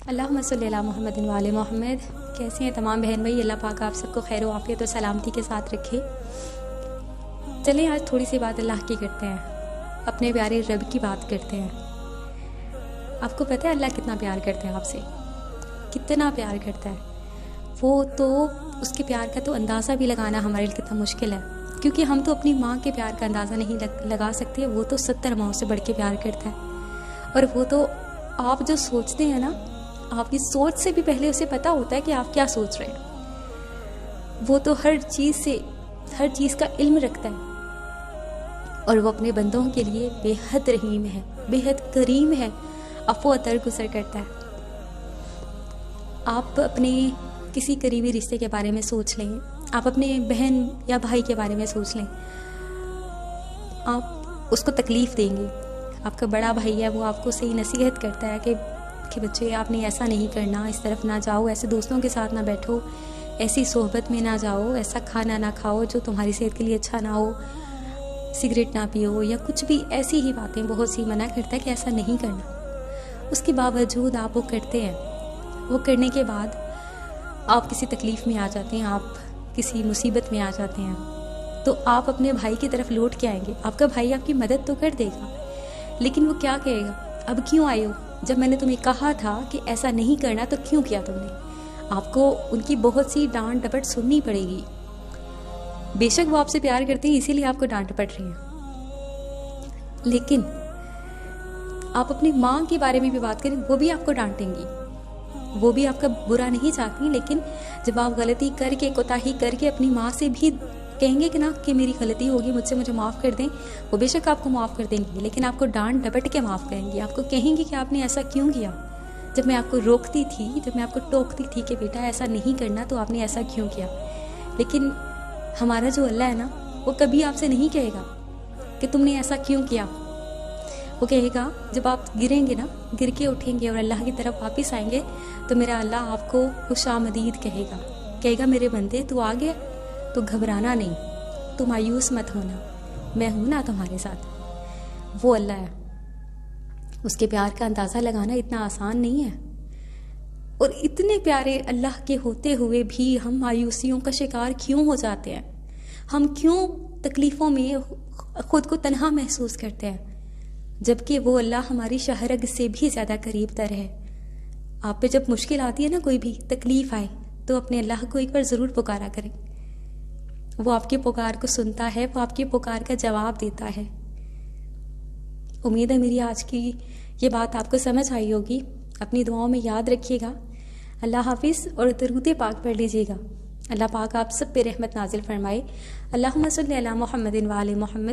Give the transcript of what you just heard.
अल्लाहुम्मा सल्ली अला मुहम्मदिन व आले मोहम्मद। कैसे हैं तमाम बहन भाई? अल्लाह पाक आप सबको खैर आफियत और सलामती के साथ रखे। चलें आज थोड़ी सी बात अल्लाह की करते हैं, अपने प्यारे रब की बात करते हैं। आपको पता है अल्लाह कितना प्यार करते हैं आपसे, कितना प्यार करता है वो, तो उसके प्यार का तो अंदाज़ा भी लगाना हमारे लिए कितना मुश्किल है, क्योंकि हम तो अपनी माँ के प्यार का अंदाज़ा नहीं लगा सकते। वो तो 70 माओं से बढ़ के प्यार करता है। और वो तो आप जो सोचते हैं ना, आपकी सोच से भी पहले उसे पता होता है कि आप क्या सोच रहे हैं। वो तो हर चीज़ का इल्म रखता है, और वो अपने बंदों के लिए बेहद रहीम है, बेहद करीम है, अफ़ो दरगुज़र करता है। आप अपने किसी करीबी रिश्ते के बारे में सोच लें, आप अपने बहन या भाई के बारे में सोच लें, आप उसको तकलीफ़ देंगे। आपका बड़ा भाई है, वो आपको सही नसीहत करता है कि बच्चे आपने ऐसा नहीं करना, इस तरफ ना जाओ, ऐसे दोस्तों के साथ ना बैठो, ऐसी सोहबत में ना जाओ, ऐसा खाना ना खाओ जो तुम्हारी सेहत के लिए अच्छा ना हो, सिगरेट ना पियो, या कुछ भी ऐसी ही बातें बहुत सी मना करता है कि ऐसा नहीं करना। उसके बावजूद आप वो करते हैं। वो करने के बाद आप किसी तकलीफ़ में आ जाते हैं, आप किसी मुसीबत में आ जाते हैं, तो आप अपने भाई की तरफ लौट के आएंगे। आपका भाई आपकी मदद तो कर देगा, लेकिन वो क्या कहेगा, अब क्यों आए हो? जब मैंने तुम्हें कहा था कि ऐसा नहीं करना तो क्यों किया तुमने? आपको उनकी बहुत सी डांट डपट सुननी पड़ेगी। बेशक वो आपसे प्यार करते हैं, इसीलिए आपको डांट पड़ रही है, लेकिन आप अपनी माँ के बारे में भी बात करें, वो भी आपको डांटेंगी, वो भी आपका बुरा नहीं चाहती, लेकिन जब आप गलती करके, कोताही करके अपनी माँ से भी कहेंगे कि ना कि मेरी गलती होगी, मुझे माफ़ कर दें, वो बेशक आपको माफ़ कर देंगी, लेकिन आपको डांट डपट के माफ़ करेंगी। आपको कहेंगी कि आपने ऐसा क्यों किया? जब मैं आपको रोकती थी, जब मैं आपको टोकती थी कि बेटा ऐसा नहीं करना, तो आपने ऐसा क्यों किया? लेकिन हमारा जो अल्लाह है ना, वो कभी आपसे नहीं कहेगा कि तुमने ऐसा क्यों किया। वो कहेगा जब आप गिरेंगे ना, गिर के उठेंगे और अल्लाह की तरफ वापस आएंगे, तो मेरा अल्लाह आपको खुशामदीद कहेगा मेरे बंदे तू आ गया तो घबराना नहीं, तू मायूस मत होना, मैं हूं ना तुम्हारे साथ। वो अल्लाह है, उसके प्यार का अंदाज़ा लगाना इतना आसान नहीं है। और इतने प्यारे अल्लाह के होते हुए भी हम मायूसियों का शिकार क्यों हो जाते हैं? हम क्यों तकलीफ़ों में खुद को तन्हा महसूस करते हैं, जबकि वो अल्लाह हमारी शहरग से भी ज़्यादा करीब तर है। आप पे जब मुश्किल आती है ना, कोई भी तकलीफ़ आए, तो अपने अल्लाह को एक बार ज़रूर पुकारा करें। वो आपकी पुकार को सुनता है, वो आपकी पुकार का जवाब देता है। उम्मीद है मेरी आज की ये बात आपको समझ आई होगी। अपनी दुआओं में याद रखिएगा। अल्लाह हाफिज़। और दरूद पाक पढ़ लीजिएगा। अल्लाह पाक आप सब पे रहमत नाजिल फरमाए। अल्लाहुम्मा सल्ली अला मुहम्मदिन व आले मोहम्मद।